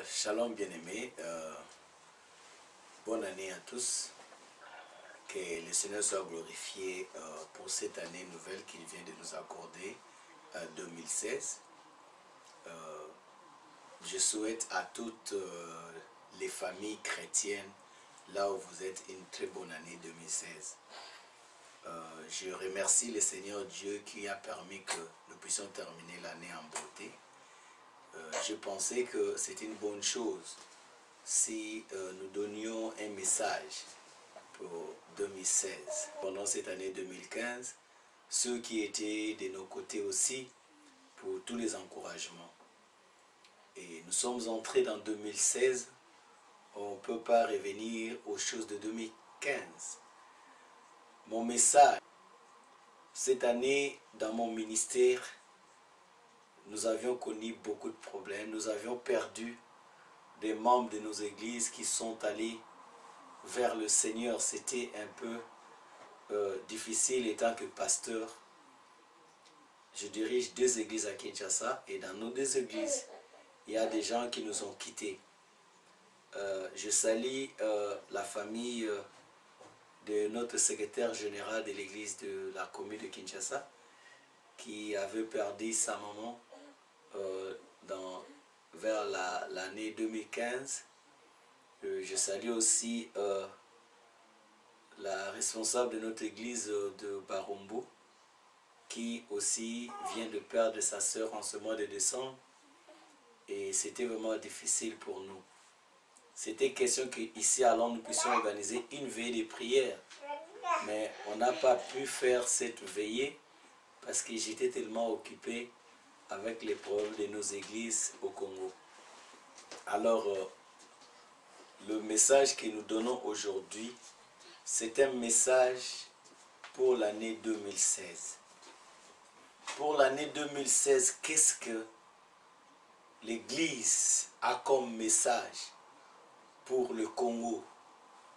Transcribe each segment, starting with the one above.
Shalom bien-aimés, bonne année à tous, que le Seigneur soit glorifié pour cette année nouvelle qu'il vient de nous accorder, 2016. Je souhaite à toutes les familles chrétiennes, là où vous êtes, une très bonne année 2016. Je remercie le Seigneur Dieu qui a permis que nous puissions terminer l'année en beauté. Je pensais que c'était une bonne chose si nous donnions un message pour 2016. Pendant cette année 2015, ceux qui étaient de nos côtés aussi, pour tous les encouragements. Et nous sommes entrés dans 2016, on ne peut pas revenir aux choses de 2015. Mon message, cette année dans mon ministère, nous avions connu beaucoup de problèmes. Nous avions perdu des membres de nos églises qui sont allés vers le Seigneur. C'était un peu difficile étant que pasteur. Je dirige 2 églises à Kinshasa et dans nos 2 églises, il y a des gens qui nous ont quittés. Je salue la famille de notre secrétaire général de l'église de la commune de Kinshasa qui avait perdu sa maman vers l'année 2015. Je salue aussi la responsable de notre église de Barombo qui aussi vient de perdre sa sœur en ce mois de décembre, et c'était vraiment difficile pour nous. C'était question qu'ici alors nous puissions organiser une veillée de prière, mais on n'a pas pu faire cette veillée parce que j'étais tellement occupé avec les problèmes de nos églises au Congo. Alors, le message que nous donnons aujourd'hui, c'est un message pour l'année 2016. Pour l'année 2016, qu'est-ce que l'Église a comme message pour le Congo?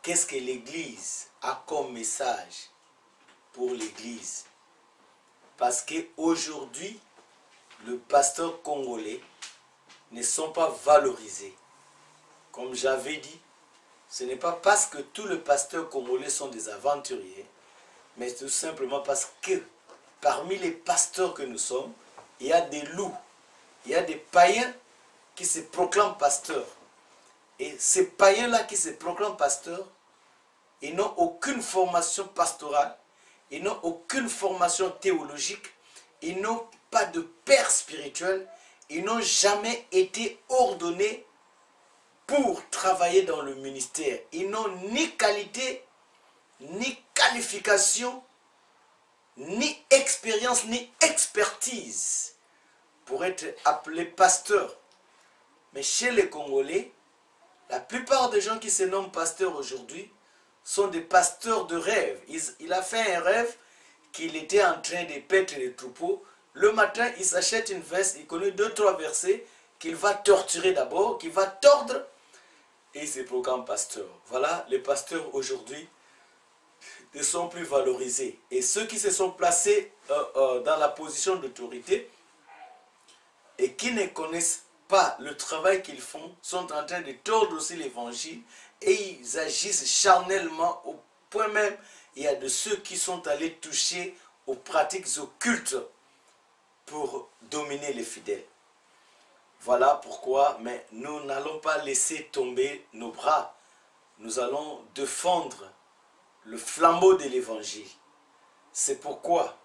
Qu'est-ce que l'Église a comme message pour l'Église? Parce qu'aujourd'hui, le pasteur congolais ne sont pas valorisés. Comme j'avais dit, ce n'est pas parce que tous les pasteurs congolais sont des aventuriers, mais tout simplement parce que parmi les pasteurs que nous sommes, il y a des loups, il y a des païens qui se proclament pasteurs. Et ces païens-là qui se proclament pasteurs, ils n'ont aucune formation pastorale, ils n'ont aucune formation théologique, ils n'ont pas de père spirituel, ils n'ont jamais été ordonnés pour travailler dans le ministère. Ils n'ont ni qualité, ni qualification, ni expérience, ni expertise pour être appelés pasteurs. Mais chez les Congolais, la plupart des gens qui se nomment pasteurs aujourd'hui sont des pasteurs de rêve. Il a fait un rêve qu'il était en train de paître les troupeaux. Le matin, il s'achète une veste, il connaît 2-3 versets qu'il va torturer d'abord, qu'il va tordre, et il se proclame pasteur. Voilà, les pasteurs aujourd'hui ne sont plus valorisés. Et ceux qui se sont placés dans la position d'autorité et qui ne connaissent pas le travail qu'ils font, sont en train de tordre aussi l'évangile, et ils agissent charnellement au point même, il y a de ceux qui sont allés toucher aux pratiques occultes pour dominer les fidèles. Voilà pourquoi, mais nous n'allons pas laisser tomber nos bras. Nous allons défendre le flambeau de l'évangile. C'est pourquoi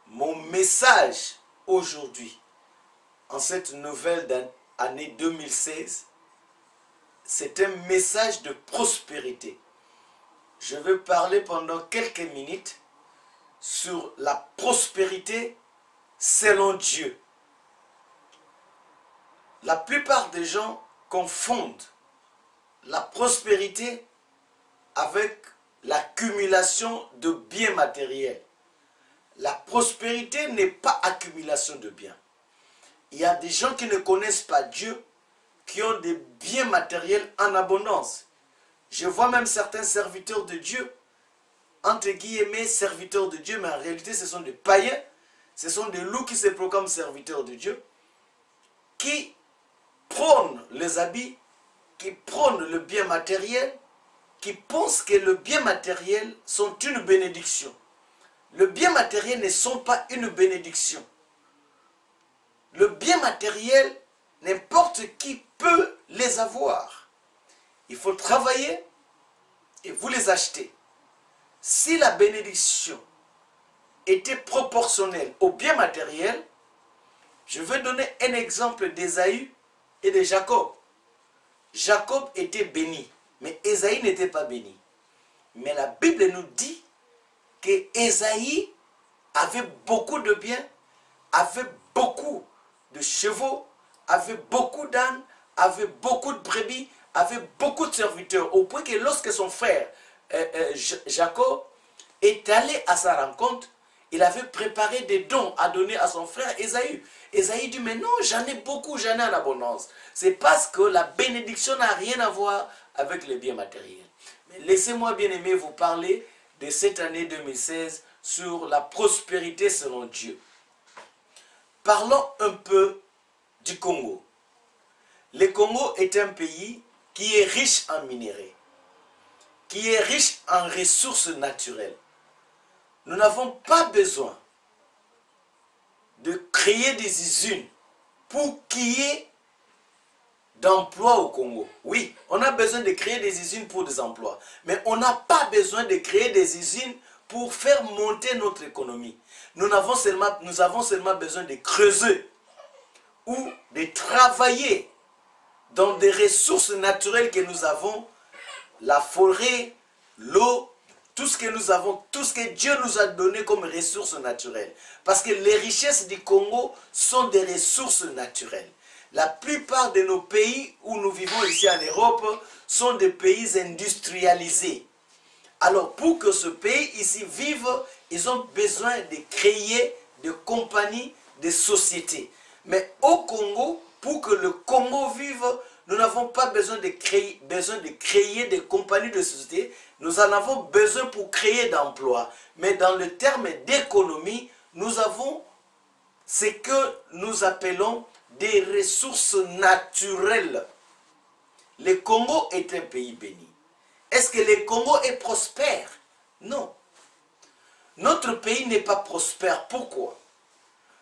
mon message aujourd'hui, en cette nouvelle année 2016, c'est un message de prospérité. Je vais parler pendant quelques minutes sur la prospérité selon Dieu. La plupart des gens confondent la prospérité avec l'accumulation de biens matériels. La prospérité n'est pas accumulation de biens. Il y a des gens qui ne connaissent pas Dieu, qui ont des biens matériels en abondance. Je vois même certains serviteurs de Dieu, entre guillemets serviteurs de Dieu, mais en réalité ce sont des païens, ce sont des loups qui se proclament serviteurs de Dieu, qui prônent les les habits, qui prônent le bien matériel, qui pensent que le bien matériel sont une bénédiction. Le bien matériel ne sont pas une bénédiction. Le bien matériel, n'importe qui peut les avoir. Il faut travailler et vous les achetez. Si la bénédiction était proportionnelle au bien matériel, je vais donner un exemple d'Ésaü et de Jacob. Jacob était béni, mais Ésaü n'était pas béni. Mais la Bible nous dit que Ésaü avait beaucoup de biens, avait beaucoup de chevaux, avait beaucoup d'ânes, avait beaucoup de brebis, avait beaucoup de serviteurs, au point que lorsque son frère Jacob est allé à sa rencontre, il avait préparé des dons à donner à son frère Ésaü. Ésaü dit, mais non, j'en ai beaucoup, j'en ai en abondance. C'est parce que la bénédiction n'a rien à voir avec les biens matériels. Mais laissez-moi, bien aimé, vous parler de cette année 2016 sur la prospérité selon Dieu. Parlons un peu du Congo. Le Congo est un pays qui est riche en minéraux, qui est riche en ressources naturelles. Nous n'avons pas besoin de créer des usines pour qu'il y ait d'emplois au Congo. Oui, on a besoin de créer des usines pour des emplois, mais on n'a pas besoin de créer des usines pour faire monter notre économie. Nous avons seulement besoin de creuser ou de travailler dans des ressources naturelles que nous avons, la forêt, l'eau, tout ce que nous avons, tout ce que Dieu nous a donné comme ressources naturelles. Parce que les richesses du Congo sont des ressources naturelles. La plupart de nos pays où nous vivons ici en Europe sont des pays industrialisés. Alors pour que ce pays ici vive, ils ont besoin de créer des compagnies, des sociétés. Mais au Congo, pour que le Congo vive, nous n'avons pas besoin de créer des compagnies de sociétés. Nous en avons besoin pour créer d'emplois. Mais dans le terme d'économie, nous avons ce que nous appelons des ressources naturelles. Le Congo est un pays béni. Est-ce que le Congo est prospère? Non. Notre pays n'est pas prospère. Pourquoi?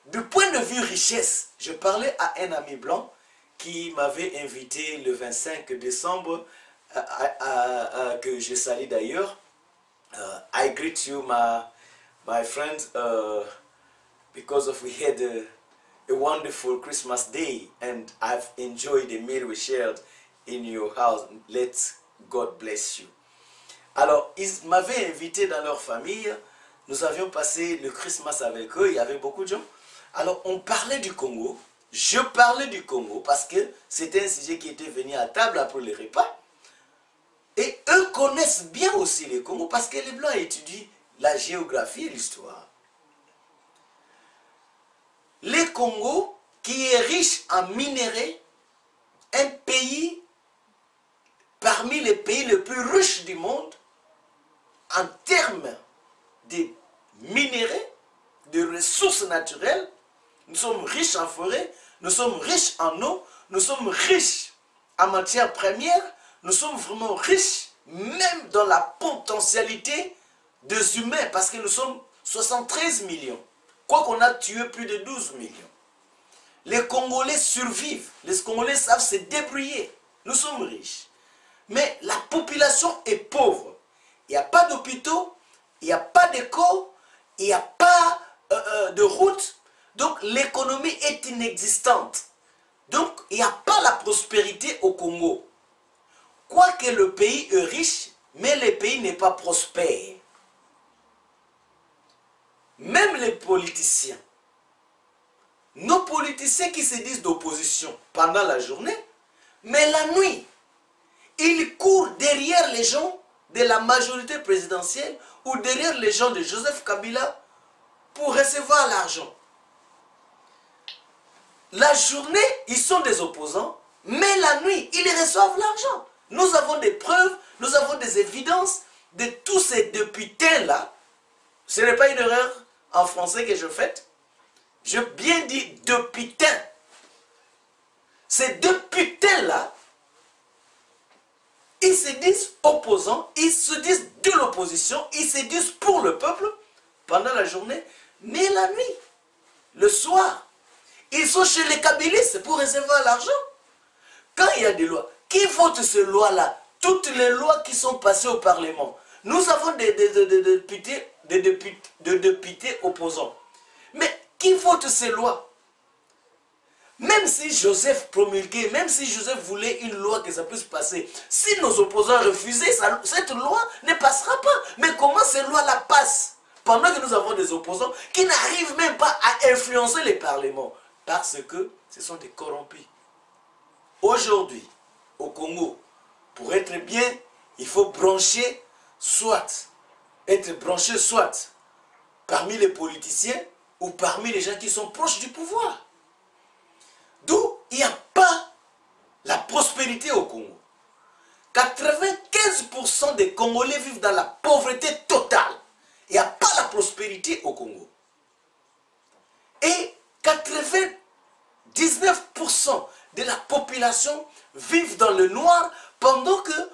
Du point de vue richesse, je parlais à un ami blanc qui m'avait invité le 25 décembre, que je salue d'ailleurs. I greet you, my friend, because we had a wonderful Christmas day and I've enjoyed the meal we shared in your house. Let God bless you. Alors, ils m'avaient invité dans leur famille. Nous avions passé le Christmas avec eux. Il y avait beaucoup de gens. Alors, on parlait du Congo. Je parlais du Congo parce que c'était un sujet qui était venu à table après le repas. Et eux connaissent bien aussi le Congo parce que les Blancs étudient la géographie et l'histoire. Le Congo, qui est riche en minéraux, un pays parmi les pays les plus riches du monde, en termes de minéraux, de ressources naturelles. Nous sommes riches en forêt, nous sommes riches en eau, nous sommes riches en matières premières, nous sommes vraiment riches même dans la potentialité des humains parce que nous sommes 73 millions. Quoiqu'on a tué plus de 12 millions. Les Congolais survivent, les Congolais savent se débrouiller. Nous sommes riches. Mais la population est pauvre. Il n'y a pas d'hôpitaux, il n'y a pas d'école, il n'y a pas de route. Donc l'économie est inexistante. Donc il n'y a pas la prospérité au Congo. Quoique le pays est riche, mais le pays n'est pas prospère. Même les politiciens, nos politiciens qui se disent d'opposition pendant la journée, mais la nuit, ils courent derrière les gens de la majorité présidentielle ou derrière les gens de Joseph Kabila pour recevoir l'argent. La journée, ils sont des opposants, mais la nuit, ils reçoivent l'argent. Nous avons des preuves, nous avons des évidences de tous ces deux putains-là. Ce n'est pas une erreur en français que je fais. Je bien dis deux putains. Ces deux putains-là Ils se disent opposants, ils se disent de l'opposition, ils se disent pour le peuple pendant la journée, mais la nuit, le soir, ils sont chez les kabylistes pour recevoir l'argent. Quand il y a des lois, qui vote ces lois-là? Toutes les lois qui sont passées au Parlement. Nous avons des députés opposants. Mais qui vote ces lois? Même si Joseph promulguait, même si Joseph voulait une loi que ça puisse passer, si nos opposants refusaient, cette loi ne passera pas. Mais comment ces lois-là passent pendant que nous avons des opposants qui n'arrivent même pas à influencer les parlements? Parce que ce sont des corrompus. Aujourd'hui, au Congo, pour être bien, il faut être branché soit parmi les politiciens ou parmi les gens qui sont proches du pouvoir. D'où il n'y a pas la prospérité au Congo. 95% des Congolais vivent dans la pauvreté totale. Il n'y a pas la prospérité au Congo. Et 99% de la population vivent dans le noir pendant que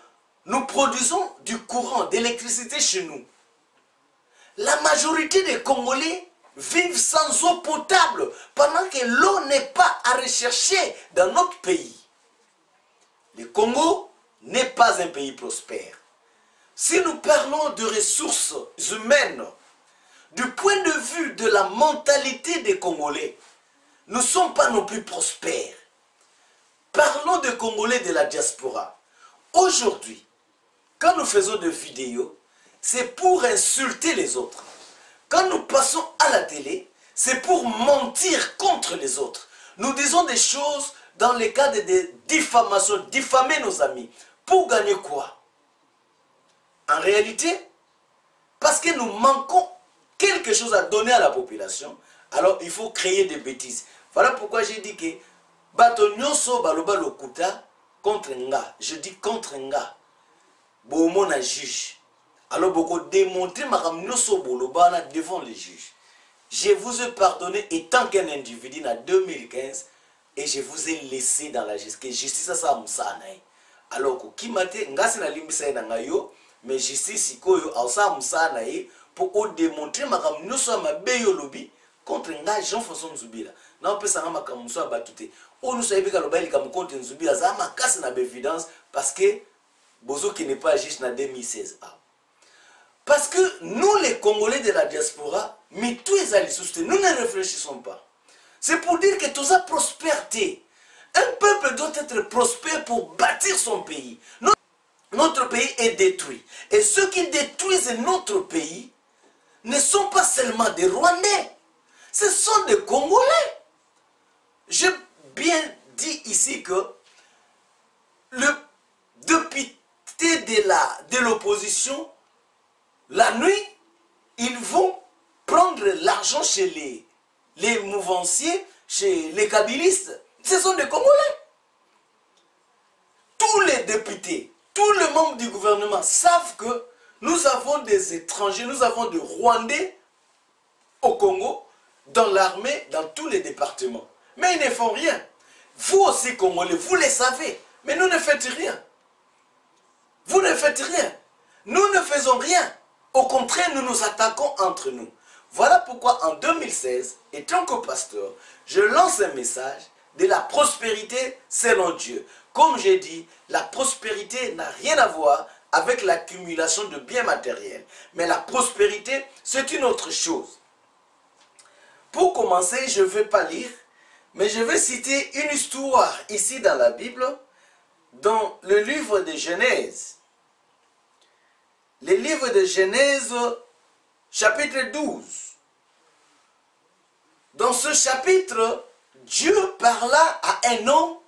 nous produisons du courant, d'électricité chez nous. La majorité des Congolais vivent sans eau potable pendant que l'eau n'est pas à rechercher dans notre pays. Le Congo n'est pas un pays prospère. Si nous parlons de ressources humaines, du point de vue de la mentalité des Congolais, nous ne sommes pas non plus prospères. Parlons des Congolais de la diaspora. Aujourd'hui, quand nous faisons des vidéos, c'est pour insulter les autres. Quand nous passons à la télé, c'est pour mentir contre les autres. Nous disons des choses dans le cadre de diffamation, diffamer nos amis. Pour gagner quoi? En réalité, parce que nous manquons quelque chose à donner à la population, alors il faut créer des bêtises. Voilà pourquoi j'ai dit que bato nyonso baloba lokuta contre nga. Je dis contre nga. Bomo na juge. Alors beaucoup démontrer ma nyonso bolobana devant les juges. Je vous ai pardonné étant qu'un individu en 2015 et je vous ai laissé dans la justice. Que justice ça musanae. Alors ko kimate ngasi na limbisa na ngayo, mais justice ikoyo ausa musanae pour démontrer ma nyonso mabeyo lobi contre nga Jean-François Nzubila. Na opesa nga makamuso abatute. O nous savons que le bail comme contre Nzubila ça ma casse na évidence parce que bozo qui n'est pas juste en 2016. Parce que nous les Congolais de la diaspora, mais tous les alliés, nous ne réfléchissons pas. C'est pour dire que tout ça prospérité. Un peuple doit être prospère pour bâtir son pays. Notre pays est détruit. Et ceux qui détruisent notre pays ne sont pas seulement des Rwandais. Ce sont des Congolais. J'ai bien dit ici que le député de l'opposition, la nuit, ils vont prendre l'argent chez les mouvanciers, chez les kabylistes. Ce sont des Congolais. Tous les députés, tous les membres du gouvernement savent que nous avons des étrangers, nous avons des Rwandais au Congo, dans l'armée, dans tous les départements. Mais ils ne font rien. Vous aussi, Congolais, vous les savez. Mais nous ne faites rien. Vous ne faites rien. Nous ne faisons rien. Au contraire, nous nous attaquons entre nous. Voilà pourquoi en 2016, étant que pasteur, je lance un message de la prospérité selon Dieu. Comme j'ai dit, la prospérité n'a rien à voir avec l'accumulation de biens matériels. Mais la prospérité, c'est une autre chose. Pour commencer, je ne vais pas lire, mais je vais citer une histoire ici dans la Bible, dans le livre de Genèse. Le livre de Genèse, chapitre 12. Dans ce chapitre, Dieu parla à un homme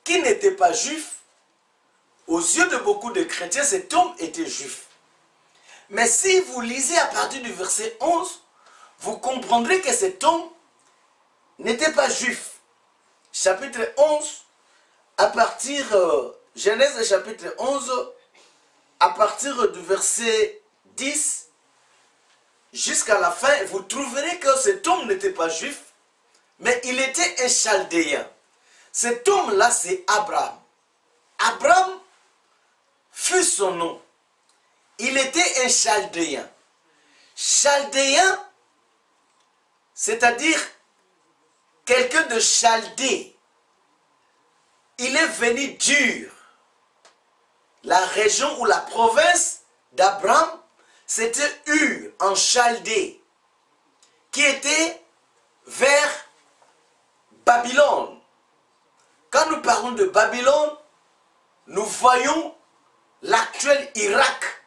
qui n'était pas juif. Aux yeux de beaucoup de chrétiens, cet homme était juif. Mais si vous lisez à partir du verset 11, vous comprendrez que cet homme n'était pas juif. Chapitre 11, à partir, Genèse chapitre 11, à partir du verset 10 jusqu'à la fin, vous trouverez que cet homme n'était pas juif, mais il était un chaldéen. Cet homme-là, c'est Abraham. Abraham fut son nom. Il était un Chaldéen. Chaldéen, c'est-à-dire quelqu'un de Chaldée. Il est venu d'Ur. La région ou la province d'Abraham, c'était Ur, en Chaldée, qui était vers Babylone. Quand nous parlons de Babylone, nous voyons l'actuel Irak.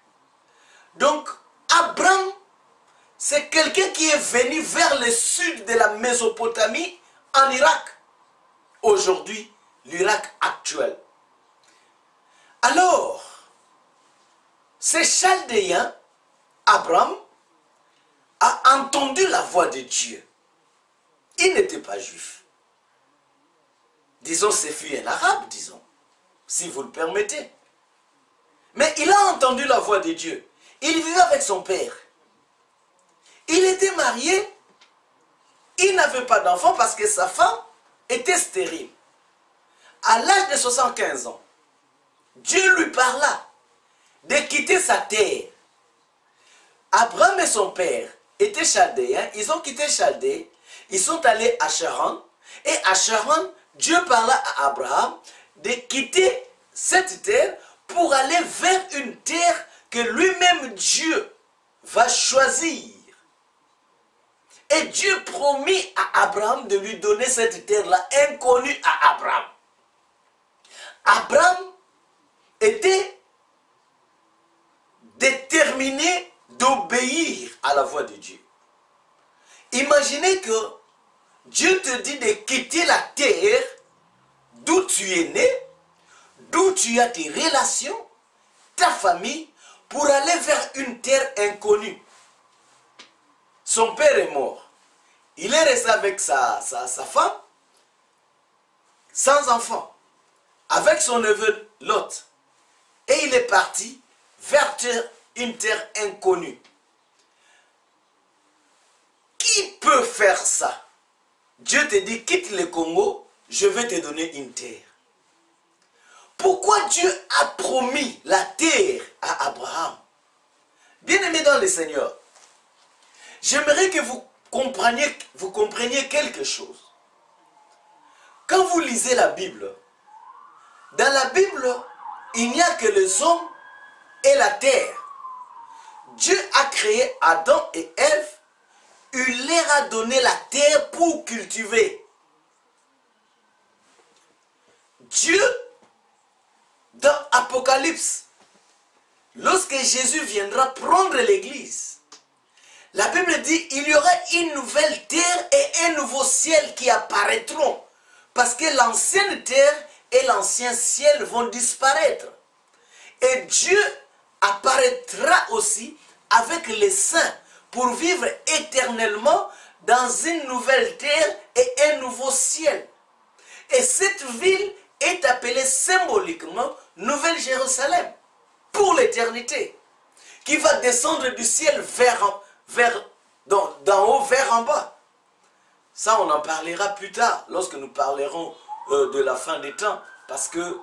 Donc, Abraham, c'est quelqu'un qui est venu vers le sud de la Mésopotamie, en Irak. Aujourd'hui, l'Irak actuel. Alors, ces Chaldéens, Abraham, a entendu la voix de Dieu. Il n'était pas juif. Disons, c'est fut un arabe, disons, si vous le permettez. Mais il a entendu la voix de Dieu. Il vivait avec son père. Il était marié. Il n'avait pas d'enfant parce que sa femme était stérile. À l'âge de 75 ans, Dieu lui parla de quitter sa terre. Abraham et son père étaient chaldéens. Ils ont quitté Chaldée. Ils sont allés à Charan. Et à Charan, Dieu parla à Abraham de quitter cette terre pour aller vers une terre que lui-même Dieu va choisir. Et Dieu promit à Abraham de lui donner cette terre-là inconnue à Abraham. Abraham était déterminé d'obéir à la voix de Dieu. Imaginez que Dieu te dit de quitter la terre d'où tu es né, d'où tu as tes relations, ta famille, pour aller vers une terre inconnue. Son père est mort. Il est resté avec sa femme, sans enfant, avec son neveu Lot. Et il est parti vers une terre inconnue. Qui peut faire ça? Dieu te dit, quitte le Congo, je vais te donner une terre. Pourquoi Dieu a promis la terre à Abraham? Bien-aimé dans le Seigneur, j'aimerais que vous compreniez quelque chose. Quand vous lisez la Bible, dans la Bible, il n'y a que les hommes et la terre. Dieu a créé Adam et Ève. Il leur a donné la terre pour cultiver. Dieu, dans Apocalypse, lorsque Jésus viendra prendre l'église, la Bible dit il y aura une nouvelle terre et un nouveau ciel qui apparaîtront. Parce que l'ancienne terre et l'ancien ciel vont disparaître. Et Dieu apparaîtra aussi avec les saints pour vivre éternellement dans une nouvelle terre et un nouveau ciel. Et cette ville est appelée symboliquement Nouvelle Jérusalem pour l'éternité, qui va descendre du ciel d'en haut vers en bas. Ça, on en parlera plus tard, lorsque nous parlerons de la fin des temps, parce que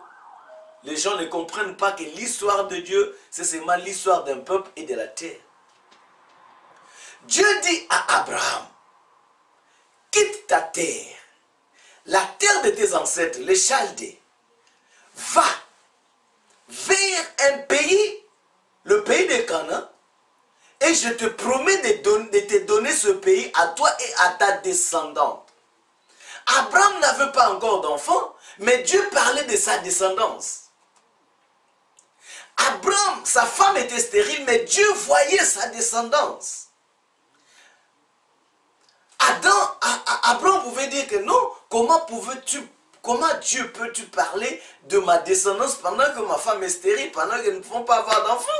les gens ne comprennent pas que l'histoire de Dieu, c'est seulement l'histoire d'un peuple et de la terre. Dieu dit à Abraham, quitte ta terre, la terre de tes ancêtres, les Chaldées, va vers un pays, le pays de Canaan, et je te promets de te donner ce pays à toi et à ta descendante. Abraham n'avait pas encore d'enfant, mais Dieu parlait de sa descendance. Abraham, sa femme était stérile, mais Dieu voyait sa descendance. Abraham pouvait dire que non, comment Dieu peux-tu parler de ma descendance pendant que ma femme est stérile, pendant qu'elle ne peut pas avoir d'enfant?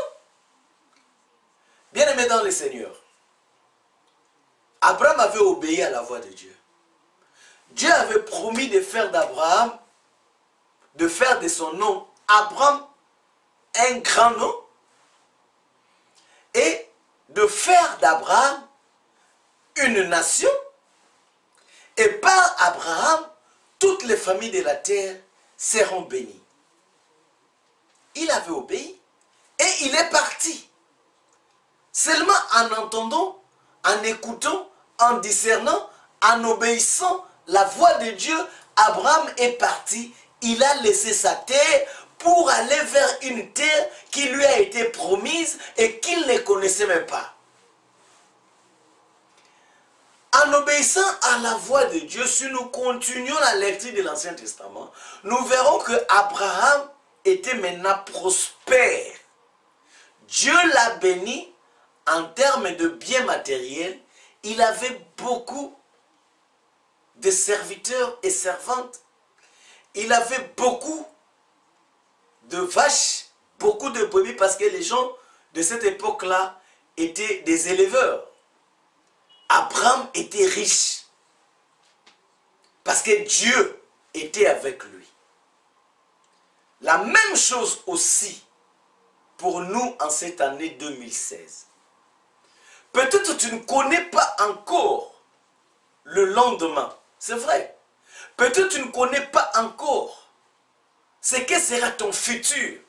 Bien-aimé dans le Seigneur, Abraham avait obéi à la voix de Dieu. Dieu avait promis de faire d'Abraham, de faire de son nom Abraham un grand nom et de faire d'Abraham une nation, et par Abraham, toutes les familles de la terre seront bénies. Il avait obéi. Et il est parti. Seulement en entendant, en écoutant, en discernant, en obéissant la voix de Dieu, Abraham est parti. Il a laissé sa terre pour aller vers une terre qui lui a été promise et qu'il ne connaissait même pas. En obéissant à la voix de Dieu, si nous continuons la lecture de l'Ancien Testament, nous verrons que Abraham était maintenant prospère. Dieu l'a béni en termes de biens matériels. Il avait beaucoup de serviteurs et servantes. Il avait beaucoup de vaches, beaucoup de brebis, parce que les gens de cette époque-là étaient des éleveurs. Abraham était riche parce que Dieu était avec lui. La même chose aussi pour nous en cette année 2016. Peut-être tu ne connais pas encore le lendemain, c'est vrai. Peut-être tu ne connais pas encore ce que sera ton futur.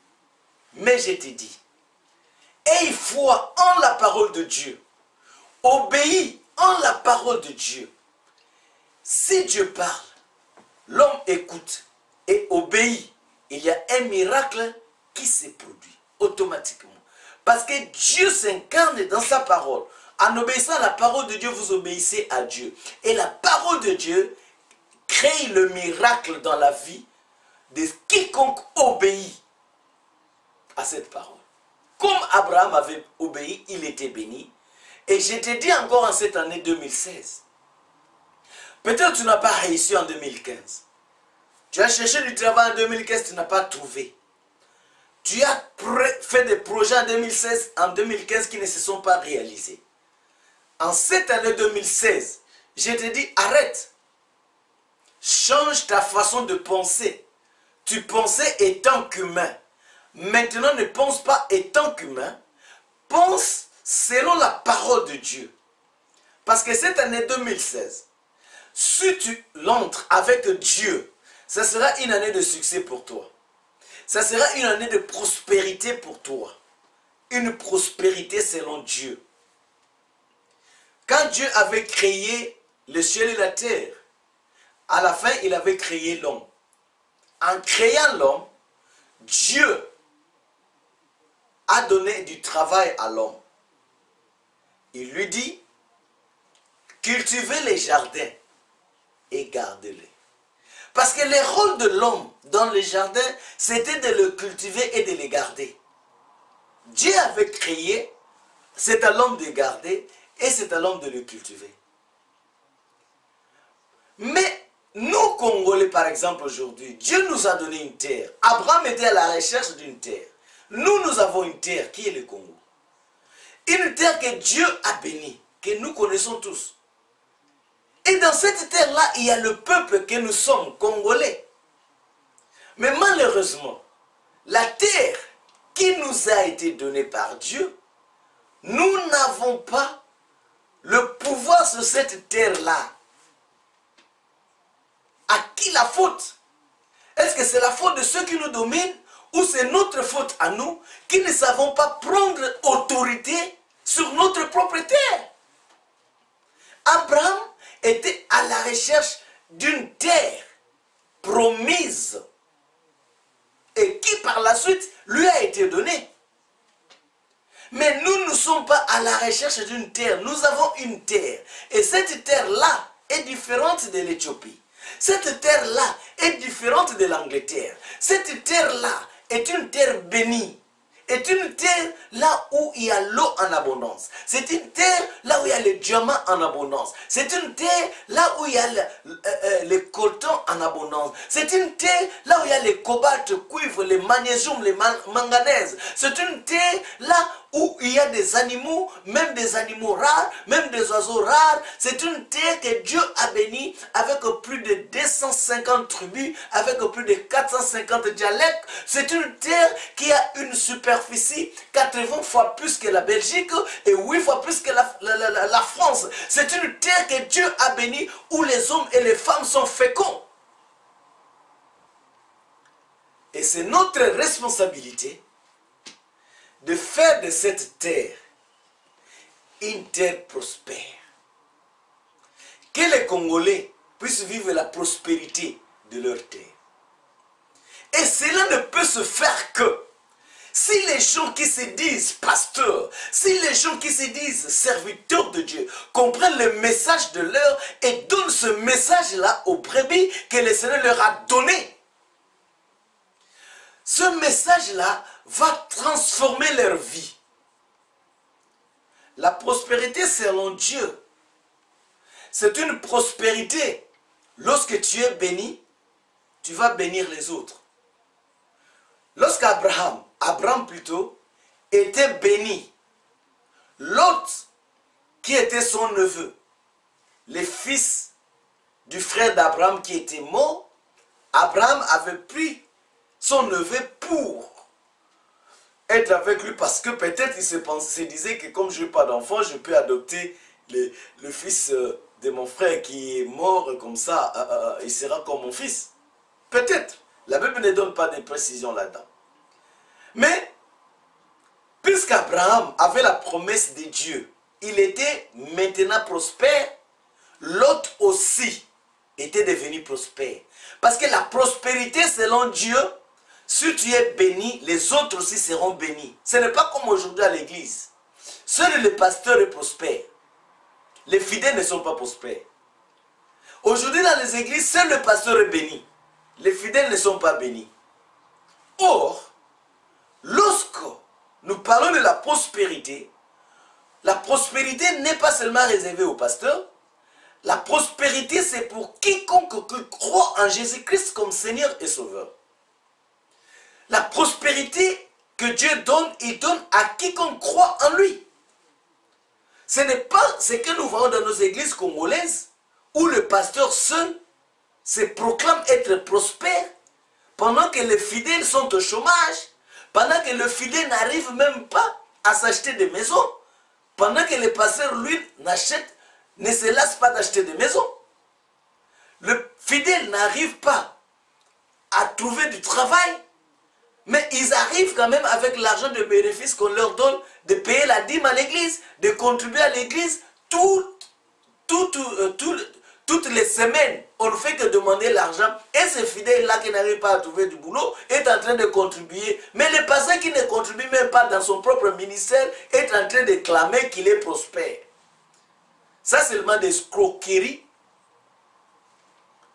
Mais je te dis, aie foi en la parole de Dieu. Obéis en la parole de Dieu. Si Dieu parle, l'homme écoute et obéit. Il y a un miracle qui se produit automatiquement. Parce que Dieu s'incarne dans sa parole. En obéissant à la parole de Dieu, vous obéissez à Dieu. Et la parole de Dieu crée le miracle dans la vie de quiconque obéit à cette parole. Comme Abraham avait obéi, il était béni. Et je te dis encore en cette année 2016, peut-être tu n'as pas réussi en 2015. Tu as cherché du travail en 2015, tu n'as pas trouvé. Tu as fait des projets en 2016, en 2015 qui ne se sont pas réalisés. En cette année 2016, je te dis arrête. Change ta façon de penser. Tu pensais étant qu'humain. Maintenant ne pense pas étant qu'humain. Pense selon la parole de Dieu. Parce que cette année 2016, si tu l'entres avec Dieu, ça sera une année de succès pour toi. Ça sera une année de prospérité pour toi. Une prospérité selon Dieu. Quand Dieu avait créé le ciel et la terre, à la fin, il avait créé l'homme. En créant l'homme, Dieu a donné du travail à l'homme. Il lui dit, cultivez les jardins et gardez-les. Parce que le rôle de l'homme dans les jardins, c'était de le cultiver et de les garder. Dieu avait créé, c'est à l'homme de garder et c'est à l'homme de le cultiver. Mais nous, Congolais, par exemple, aujourd'hui, Dieu nous a donné une terre. Abraham était à la recherche d'une terre. Nous avons une terre qui est le Congo. Une terre que Dieu a bénie, que nous connaissons tous. Et dans cette terre-là, il y a le peuple que nous sommes, Congolais. Mais malheureusement, la terre qui nous a été donnée par Dieu, nous n'avons pas le pouvoir sur cette terre-là. À qui la faute? Est-ce que c'est la faute de ceux qui nous dominent ou c'est notre faute à nous qui ne savons pas prendre autorité sur notre propre terre? Abraham était à la recherche d'une terre promise et qui par la suite lui a été donnée. Mais nous ne sommes pas à la recherche d'une terre. Nous avons une terre. Et cette terre-là est différente de l'Éthiopie. Cette terre-là est différente de l'Angleterre. Cette terre-là est une terre bénie. Est une terre là où il y a l'eau en abondance. C'est une terre là où il y a les diamants en abondance. C'est une terre là où il y a les coltons en abondance. C'est une terre là où il y a les cobaltes, cuivre, les magnésium, les manganèses. C'est une terre là où il y a des animaux, même des animaux rares, même des oiseaux rares. C'est une terre que Dieu a bénie avec plus de 250 tribus, avec plus de 450 dialectes. C'est une terre qui a une superficie 80 fois plus que la Belgique et 8 fois plus que la France. C'est une terre que Dieu a bénie où les hommes et les femmes sont féconds. Et c'est notre responsabilité faire de cette terre une terre prospère. Que les Congolais puissent vivre la prospérité de leur terre. Et cela ne peut se faire que si les gens qui se disent pasteurs, si les gens qui se disent serviteurs de Dieu comprennent le message de l'heure et donnent ce message-là aux brebis que le Seigneur leur a donné. Ce message-là va transformer leur vie. La prospérité selon Dieu, c'est une prospérité. Lorsque tu es béni, tu vas bénir les autres. Lorsqu'Abraham, était béni, Lot, qui était son neveu, le fils du frère d'Abraham qui était mort, Abraham avait pris son neveu pour être avec lui parce que peut-être il se disait que comme je n'ai pas d'enfant, je peux adopter le fils de mon frère qui est mort comme ça, il sera comme mon fils. Peut-être. La Bible ne donne pas de précisions là-dedans. Mais, puisqu'Abraham avait la promesse de Dieu, il était maintenant prospère, Lot aussi était devenu prospère. Parce que la prospérité selon Dieu, si tu es béni, les autres aussi seront bénis. Ce n'est pas comme aujourd'hui à l'église. Seul le pasteur est prospère. Les fidèles ne sont pas prospères. Aujourd'hui dans les églises, seul le pasteur est béni. Les fidèles ne sont pas bénis. Or, lorsque nous parlons de la prospérité n'est pas seulement réservée au pasteur. La prospérité, c'est pour quiconque croit en Jésus-Christ comme Seigneur et Sauveur. La prospérité que Dieu donne, il donne à quiconque croit en lui. Ce n'est pas ce que nous voyons dans nos églises congolaises, où le pasteur seul se proclame être prospère, pendant que les fidèles sont au chômage, pendant que le fidèle n'arrive même pas à s'acheter des maisons, pendant que le pasteur, lui, ne se lasse pas d'acheter des maisons. Le fidèle n'arrive pas à trouver du travail, mais ils arrivent quand même avec l'argent de bénéfice qu'on leur donne, de payer la dîme à l'église, de contribuer à l'église. Toutes les semaines, on ne fait que demander l'argent. Et ce fidèle-là qui n'arrive pas à trouver du boulot est en train de contribuer. Mais le pasteur qui ne contribue même pas dans son propre ministère est en train de clamer qu'il est prospère. Ça, c'est seulement des escroqueries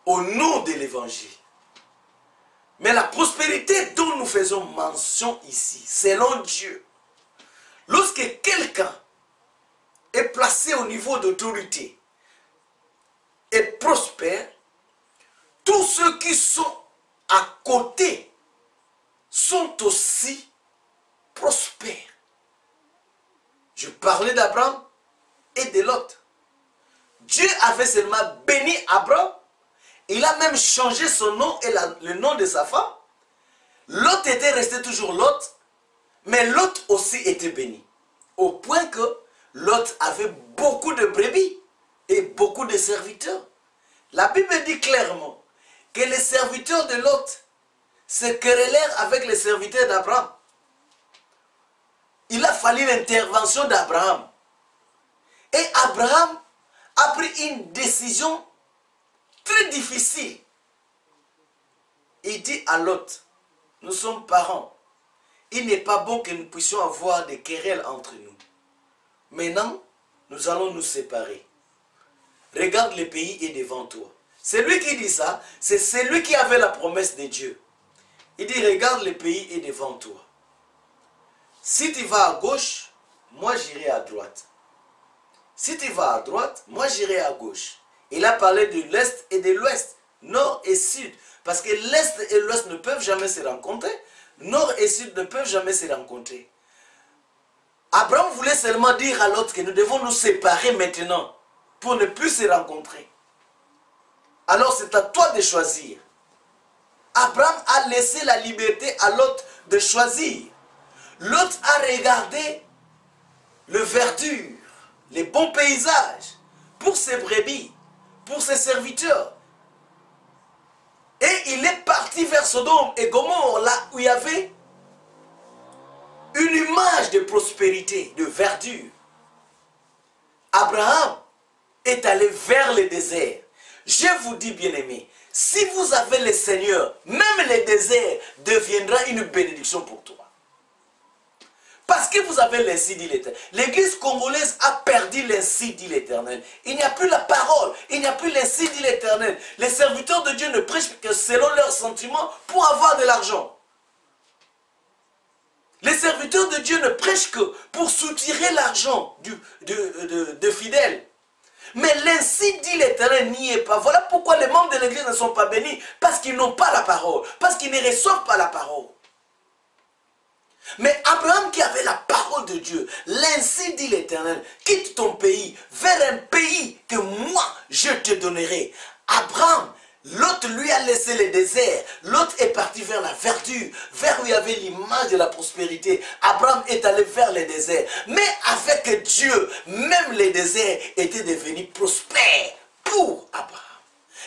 au nom de l'évangile. Mais la prospérité dont nous faisons mention ici, selon Dieu, lorsque quelqu'un est placé au niveau d'autorité et prospère, tous ceux qui sont à côté sont aussi prospères. Je parlais d'Abraham et de Lot. Dieu avait seulement béni Abraham. Il a même changé son nom et le nom de sa femme. Lot était resté toujours Lot, mais Lot aussi était béni. Au point que Lot avait beaucoup de brebis et beaucoup de serviteurs. La Bible dit clairement que les serviteurs de Lot se querellèrent avec les serviteurs d'Abraham. Il a fallu l'intervention d'Abraham. Et Abraham a pris une décision très difficile. Il dit à Lot, nous sommes parents. Il n'est pas bon que nous puissions avoir des querelles entre nous. Maintenant, nous allons nous séparer. Regarde, le pays est devant toi. C'est lui qui dit ça, c'est celui qui avait la promesse de Dieu. Il dit, regarde, le pays est devant toi. Si tu vas à gauche, moi j'irai à droite. Si tu vas à droite, moi j'irai à gauche. Il a parlé de l'Est et de l'Ouest, Nord et Sud. Parce que l'Est et l'Ouest ne peuvent jamais se rencontrer. Nord et Sud ne peuvent jamais se rencontrer. Abraham voulait seulement dire à l'autre que nous devons nous séparer maintenant pour ne plus se rencontrer. Alors c'est à toi de choisir. Abraham a laissé la liberté à l'autre de choisir. L'autre a regardé le verdure, les bons paysages pour ses brebis, pour ses serviteurs. Et il est parti vers Sodome et Gomorrhe, là où il y avait une image de prospérité, de verdure. Abraham est allé vers le désert. Je vous dis, bien-aimés, si vous avez le Seigneur, même le désert deviendra une bénédiction pour toi. Parce que vous avez l'ainsi dit l'Éternel. L'église congolaise a perdu l'ainsi dit l'Éternel. Il n'y a plus la parole, il n'y a plus l'ainsi dit l'Éternel. Les serviteurs de Dieu ne prêchent que selon leurs sentiments pour avoir de l'argent. Les serviteurs de Dieu ne prêchent que pour soutirer l'argent de fidèles. Mais l'ainsi dit l'Éternel n'y est pas. Voilà pourquoi les membres de l'église ne sont pas bénis. Parce qu'ils n'ont pas la parole. Parce qu'ils ne reçoivent pas la parole. Mais Abraham qui avait la parole de Dieu, l'ainsi dit l'Éternel, quitte ton pays vers un pays que moi je te donnerai. Abraham, l'autre lui a laissé le désert, l'autre est parti vers la verdure, vers où il y avait l'image de la prospérité. Abraham est allé vers le désert. Mais avec Dieu, même les déserts étaient devenus prospères pour Abraham.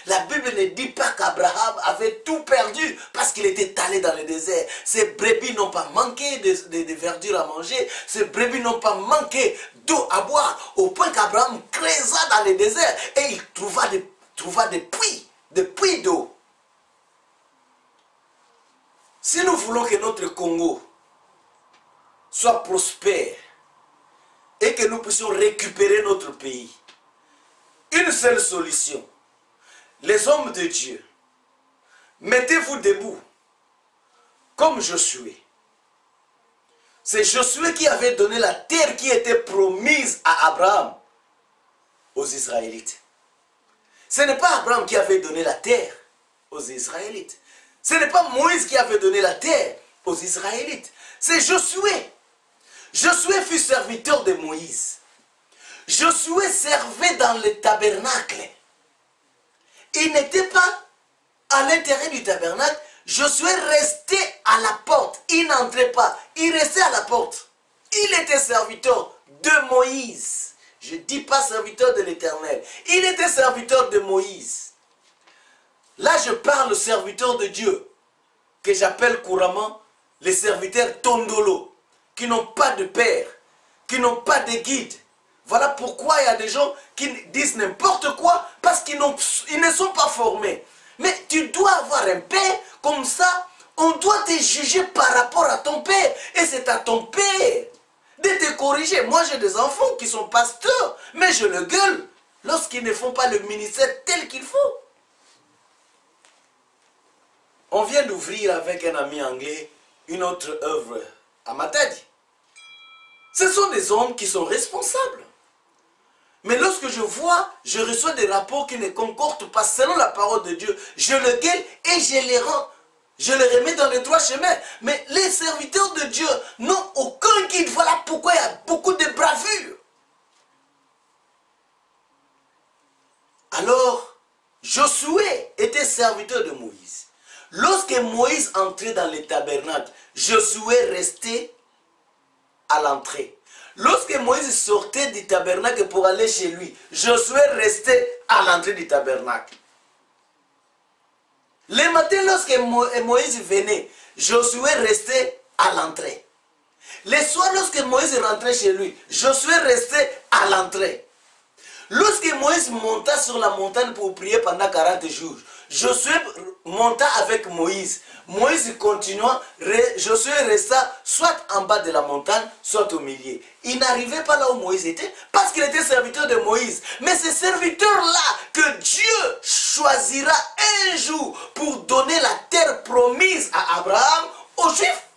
La Bible ne dit pas qu'Abraham avait tout perdu parce qu'il était allé dans le désert. Ses brebis n'ont pas manqué de verdure à manger. Ses brebis n'ont pas manqué d'eau à boire. Au point qu'Abraham creusa dans le désert et il trouva des puits d'eau. Si nous voulons que notre Congo soit prospère et que nous puissions récupérer notre pays, une seule solution. Les hommes de Dieu, mettez-vous debout, comme Josué. C'est Josué qui avait donné la terre qui était promise à Abraham, aux Israélites. Ce n'est pas Abraham qui avait donné la terre aux Israélites. Ce n'est pas Moïse qui avait donné la terre aux Israélites. C'est Josué. Josué fut serviteur de Moïse. Josué servait dans le tabernacle. Il n'était pas à l'intérieur du tabernacle. Josué restait à la porte. Il n'entrait pas. Il restait à la porte. Il était serviteur de Moïse. Je ne dis pas serviteur de l'Éternel. Il était serviteur de Moïse. Là, je parle serviteur de Dieu, que j'appelle couramment les serviteurs tondolo, qui n'ont pas de père, qui n'ont pas de guide. Voilà pourquoi il y a des gens qui disent n'importe quoi parce qu'ils ne sont pas formés. Mais tu dois avoir un père, comme ça, on doit te juger par rapport à ton père. Et c'est à ton père de te corriger. Moi, j'ai des enfants qui sont pasteurs, mais je le gueule lorsqu'ils ne font pas le ministère tel qu'il faut. On vient d'ouvrir avec un ami anglais une autre œuvre à Matadi. Ce sont des hommes qui sont responsables. Mais lorsque je reçois des rapports qui ne concordent pas selon la parole de Dieu, je le gueule et je les remets dans le droit chemin. Mais les serviteurs de Dieu n'ont aucun guide. Voilà pourquoi il y a beaucoup de bravure. Alors, Josué était serviteur de Moïse. Lorsque Moïse entrait dans le tabernacle, Josué restait à l'entrée. Lorsque Moïse sortait du tabernacle pour aller chez lui, Josué restait à l'entrée du tabernacle. Le matin, lorsque Moïse venait, Josué restait à l'entrée. Le soir, lorsque Moïse rentrait chez lui, Josué restait à l'entrée. Lorsque Moïse monta sur la montagne pour prier pendant 40 jours, Josué monta avec Moïse. Moïse continua, Josué resta soit en bas de la montagne, soit au milieu. Il n'arrivait pas là où Moïse était parce qu'il était serviteur de Moïse. Mais ce serviteur-là que Dieu choisira un jour pour donner la terre promise à Abraham aux Juifs.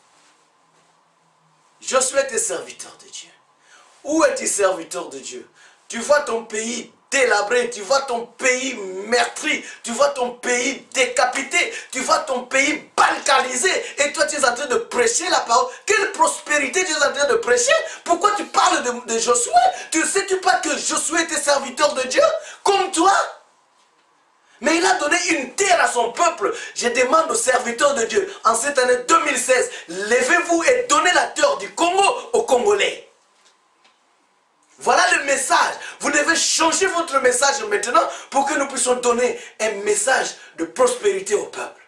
Josué était serviteur de Dieu. Où es-tu serviteur de Dieu? Tu vois ton pays délabré, tu vois ton pays meurtri, tu vois ton pays décapité, tu vois ton pays balkanisé, et toi tu es en train de prêcher la parole. Quelle prospérité tu es en train de prêcher? Pourquoi tu parles de Josué? Tu sais-tu pas que Josué était serviteur de Dieu comme toi? Mais il a donné une terre à son peuple. Je demande aux serviteurs de Dieu, en cette année 2016, levez-vous et donnez la terre du Congo aux Congolais. Voilà le message. Vous devez changer votre message maintenant pour que nous puissions donner un message de prospérité au peuple.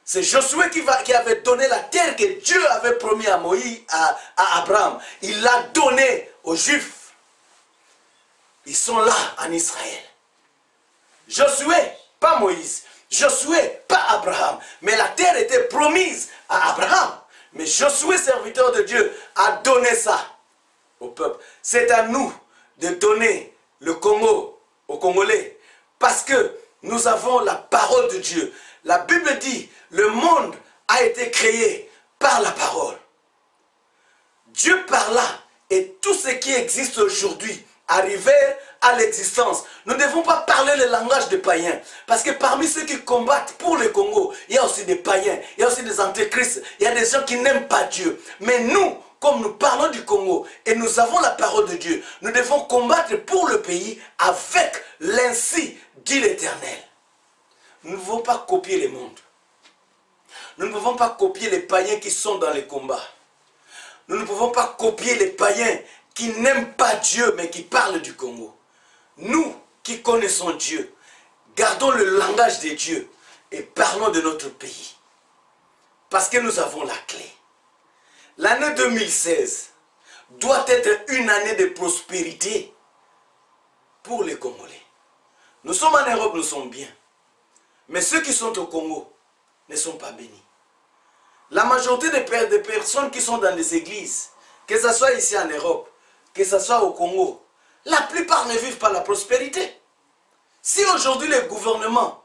C'est Josué qui avait donné la terre que Dieu avait promis à Moïse, à Abraham. Il l'a donné aux Juifs. Ils sont là en Israël. Josué, pas Moïse. Josué, pas Abraham. Mais la terre était promise à Abraham. Mais Josué, serviteur de Dieu, a donné ça au peuple. C'est à nous de donner le Congo aux Congolais. Parce que nous avons la parole de Dieu. La Bible dit, le monde a été créé par la parole. Dieu parla et tout ce qui existe aujourd'hui arrivèrent à l'existence. Nous ne devons pas parler le langage des païens. Parce que parmi ceux qui combattent pour le Congo, il y a aussi des païens, il y a aussi des antéchrists, il y a des gens qui n'aiment pas Dieu. Mais nous, comme nous parlons du Congo et nous avons la parole de Dieu, nous devons combattre pour le pays avec l'ainsi dit l'Éternel. Nous ne pouvons pas copier le monde. Nous ne pouvons pas copier les païens qui sont dans les combats. Nous ne pouvons pas copier les païens qui n'aiment pas Dieu mais qui parlent du Congo. Nous qui connaissons Dieu, gardons le langage de Dieu et parlons de notre pays. Parce que nous avons la clé. L'année 2016 doit être une année de prospérité pour les Congolais. Nous sommes en Europe, nous sommes bien. Mais ceux qui sont au Congo ne sont pas bénis. La majorité des personnes qui sont dans les églises, que ce soit ici en Europe, que ce soit au Congo, la plupart ne vivent pas la prospérité. Si aujourd'hui le gouvernement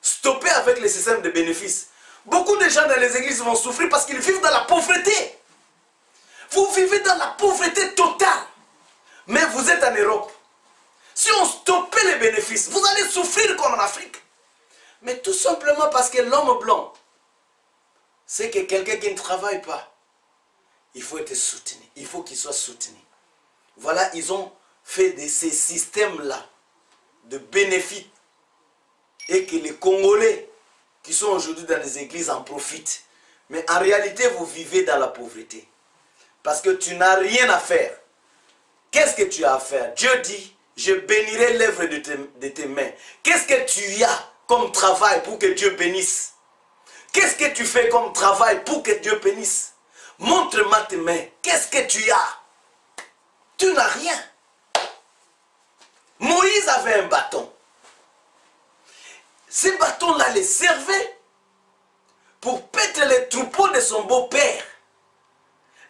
stoppait avec le système de bénéfices, beaucoup de gens dans les églises vont souffrir parce qu'ils vivent dans la pauvreté. Vous vivez dans la pauvreté totale. Mais vous êtes en Europe. Si on stoppait les bénéfices, vous allez souffrir comme en Afrique. Mais tout simplement parce que l'homme blanc, c'est que quelqu'un qui ne travaille pas, il faut être soutenu. Il faut qu'il soit soutenu. Voilà, ils ont fait de ces systèmes-là de bénéfices et que les Congolais qui sont aujourd'hui dans les églises en profitent. Mais en réalité, vous vivez dans la pauvreté. Parce que tu n'as rien à faire. Qu'est-ce que tu as à faire? Dieu dit, je bénirai l'œuvre de tes mains. Qu'est-ce que tu as comme travail pour que Dieu bénisse? Qu'est-ce que tu fais comme travail pour que Dieu bénisse? Montre-moi tes mains. Qu'est-ce que tu as? Tu n'as rien. Moïse avait un bâton. Ce bâton-là les servait pour paître les troupeaux de son beau-père.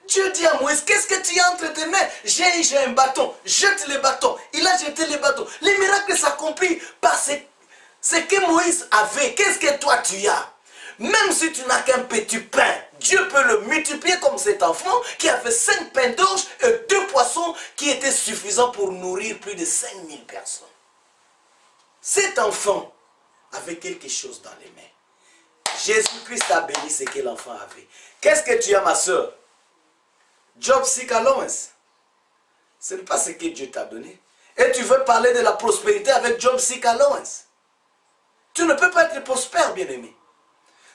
Dieu dit à Moïse, qu'est-ce que tu as entre tes mains? J'ai un bâton, jette le bâton. Il a jeté le bâton. Les miracles s'accomplissent par ce que Moïse avait. Qu'est-ce que toi tu as? Même si tu n'as qu'un petit pain, Dieu peut le multiplier comme cet enfant qui avait 5 pains d'orge et 2 poissons qui étaient suffisants pour nourrir plus de 5000 personnes. Cet enfant avait quelque chose dans les mains. Jésus-Christ a béni ce que l'enfant avait. Qu'est-ce que tu as, ma soeur? Job seek allowance. Ce n'est pas ce que Dieu t'a donné. Et tu veux parler de la prospérité avec Job seek allowance. Tu ne peux pas être prospère, bien-aimé.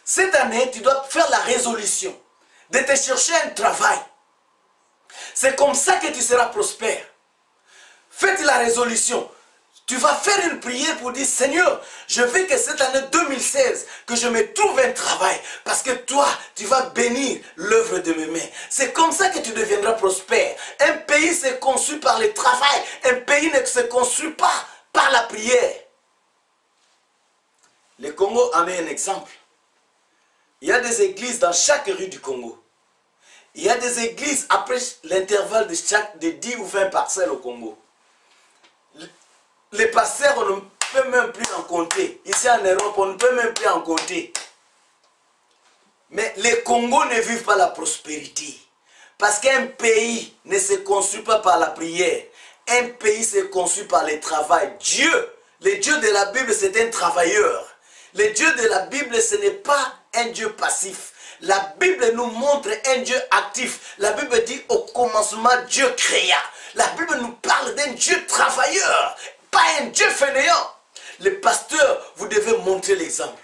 Cette année, tu dois faire la résolution de te chercher un travail. C'est comme ça que tu seras prospère. Faites la résolution. Tu vas faire une prière pour dire, Seigneur, je veux que cette année 2016, que je me trouve un travail. Parce que toi, tu vas bénir l'œuvre de mes mains. C'est comme ça que tu deviendras prospère. Un pays se construit par le travail. Un pays ne se construit pas par la prière. Le Congo en est un exemple. Il y a des églises dans chaque rue du Congo. Il y a des églises après l'intervalle de 10 ou 20 parcelles au Congo. Les pasteurs, on ne peut même plus en compter. Ici en Europe, on ne peut même plus en compter. Mais les Congos ne vivent pas la prospérité. Parce qu'un pays ne se construit pas par la prière. Un pays se construit par le travail. Dieu, le Dieu de la Bible, c'est un travailleur. Le Dieu de la Bible, ce n'est pas un Dieu passif. La Bible nous montre un Dieu actif. La Bible dit au commencement Dieu créa. La Bible nous parle d'un Dieu travailleur, pas un Dieu fainéant. Le pasteur, vous devez montrer l'exemple.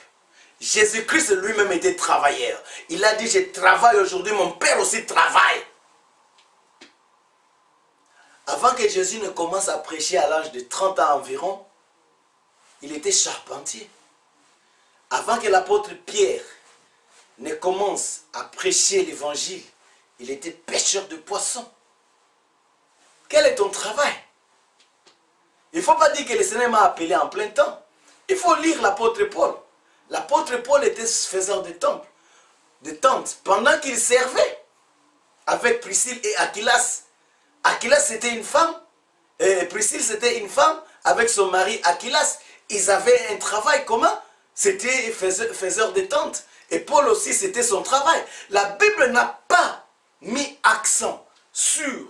Jésus-Christ lui-même était travailleur. Il a dit, je travaille aujourd'hui, mon Père aussi travaille. Avant que Jésus ne commence à prêcher à l'âge de 30 ans environ, il était charpentier. Avant que l'apôtre Pierre ne commence à prêcher l'évangile, il était pêcheur de poissons. Quel est ton travail? Il ne faut pas dire que le Seigneur m'a appelé en plein temps. Il faut lire l'apôtre Paul. L'apôtre Paul était faiseur de temple, de tentes, pendant qu'il servait avec Priscille et Aquilas. Aquilas c'était une femme, et Priscille c'était une femme avec son mari Aquilas. Ils avaient un travail commun, c'était faiseur de tentes. Et Paul aussi c'était son travail. La Bible n'a pas mis accent sur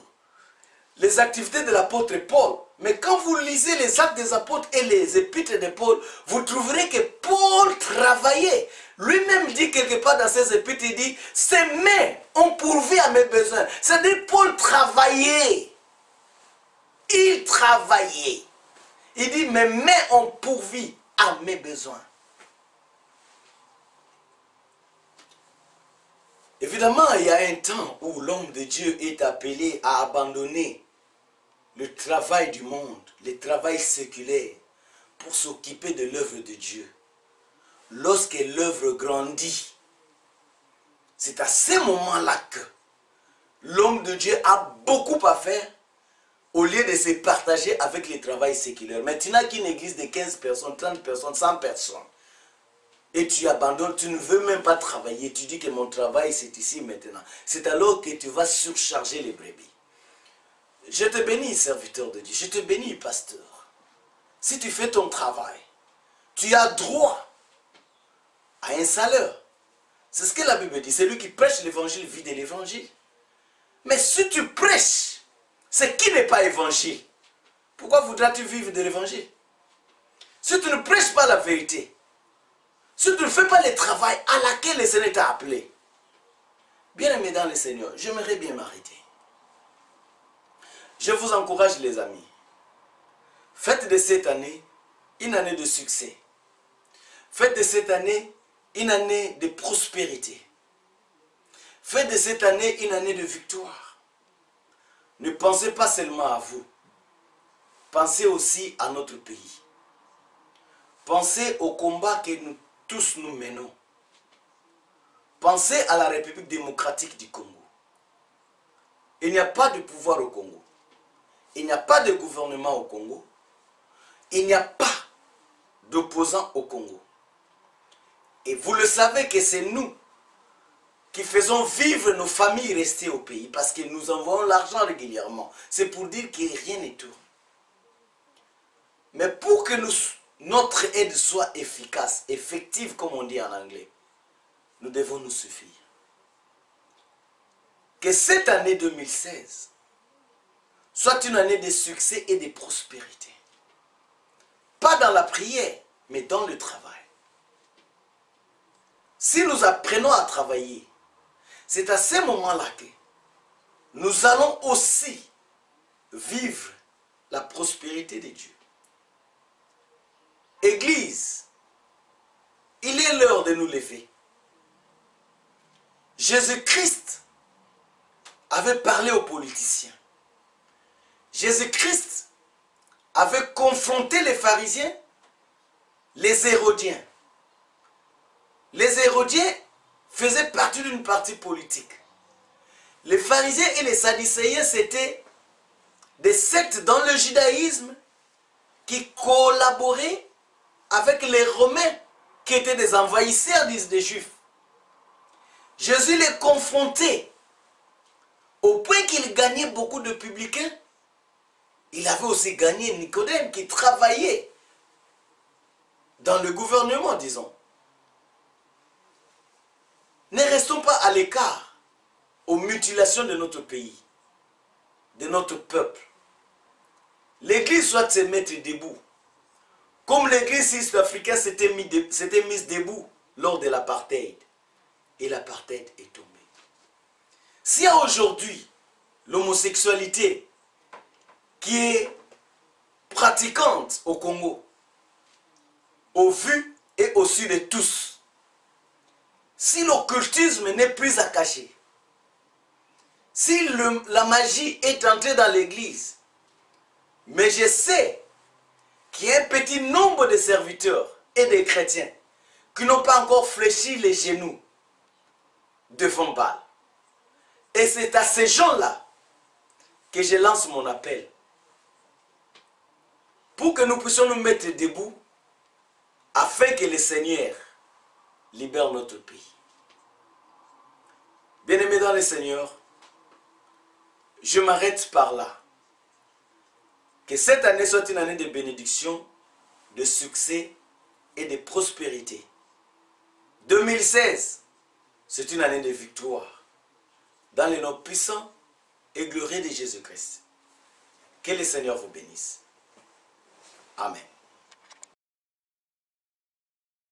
les activités de l'apôtre Paul. Mais quand vous lisez les actes des apôtres et les épîtres de Paul, vous trouverez que Paul travaillait. Lui-même dit quelque part dans ses épîtres, il dit, ces mains ont pourvu à mes besoins. C'est-à-dire Paul travaillait. Il travaillait. Il dit, mes mains ont pourvu à mes besoins. Évidemment, il y a un temps où l'homme de Dieu est appelé à abandonner le travail du monde, le travail séculaire, pour s'occuper de l'œuvre de Dieu. Lorsque l'œuvre grandit, c'est à ce moment-là que l'homme de Dieu a beaucoup à faire au lieu de se partager avec le travail séculaire. Mais tu n'as qu'une église de 15 personnes, 30 personnes, 100 personnes. Et tu abandonnes, tu ne veux même pas travailler. Tu dis que mon travail c'est ici maintenant. C'est alors que tu vas surcharger les brebis. Je te bénis, serviteur de Dieu. Je te bénis, pasteur. Si tu fais ton travail, tu as droit à un salaire. C'est ce que la Bible dit. Celui qui prêche l'évangile vit de l'évangile. Mais si tu prêches ce qui n'est pas évangile, pourquoi voudras-tu vivre de l'évangile? Si tu ne prêches pas la vérité, si tu ne fais pas le travail à laquelle le Seigneur t'a appelé, bien aimé dans le Seigneur, j'aimerais bien m'arrêter. Je vous encourage les amis. Faites de cette année une année de succès. Faites de cette année une année de prospérité. Faites de cette année une année de victoire. Ne pensez pas seulement à vous. Pensez aussi à notre pays. Pensez au combat que nous tous nous menons. Pensez à la République démocratique du Congo. Il n'y a pas de pouvoir au Congo. Il n'y a pas de gouvernement au Congo. Il n'y a pas d'opposants au Congo. Et vous le savez que c'est nous qui faisons vivre nos familles restées au pays parce que nous envoyons l'argent régulièrement. C'est pour dire que rien ne tourne. Mais pour que notre aide soit efficace, effective comme on dit en anglais, nous devons nous suffire. Que cette année 2016 soit une année de succès et de prospérité. Pas dans la prière, mais dans le travail. Si nous apprenons à travailler, c'est à ce moment-là que nous allons aussi vivre la prospérité de Dieu. Église, il est l'heure de nous lever. Jésus-Christ avait parlé aux politiciens. Jésus-Christ avait confronté les pharisiens, les hérodiens. Les hérodiens faisaient partie d'une partie politique. Les pharisiens et les sadducéens, c'était des sectes dans le judaïsme qui collaboraient avec les Romains qui étaient des envahisseurs des Juifs. Jésus les confrontait au point qu'il gagnait beaucoup de publicains. Il avait aussi gagné Nicodème qui travaillait dans le gouvernement, disons. Ne restons pas à l'écart aux mutilations de notre pays, de notre peuple. L'Église doit se mettre debout. Comme l'Église sud-africaine s'était mise debout lors de l'apartheid. Et l'apartheid est tombé. S'il y a aujourd'hui l'homosexualité qui est pratiquante au Congo, au vu et au su de tous, si l'occultisme n'est plus à cacher, si la magie est entrée dans l'église, mais je sais qu'il y a un petit nombre de serviteurs et de chrétiens qui n'ont pas encore fléchi les genoux devant Baal. Et c'est à ces gens-là que je lance mon appel. Pour que nous puissions nous mettre debout, afin que le Seigneur libère notre pays. Bien-aimés dans le Seigneur, je m'arrête par là. Que cette année soit une année de bénédiction, de succès et de prospérité. 2016, c'est une année de victoire. Dans le nom puissant et glorieux de Jésus-Christ. Que le Seigneur vous bénisse. Amen.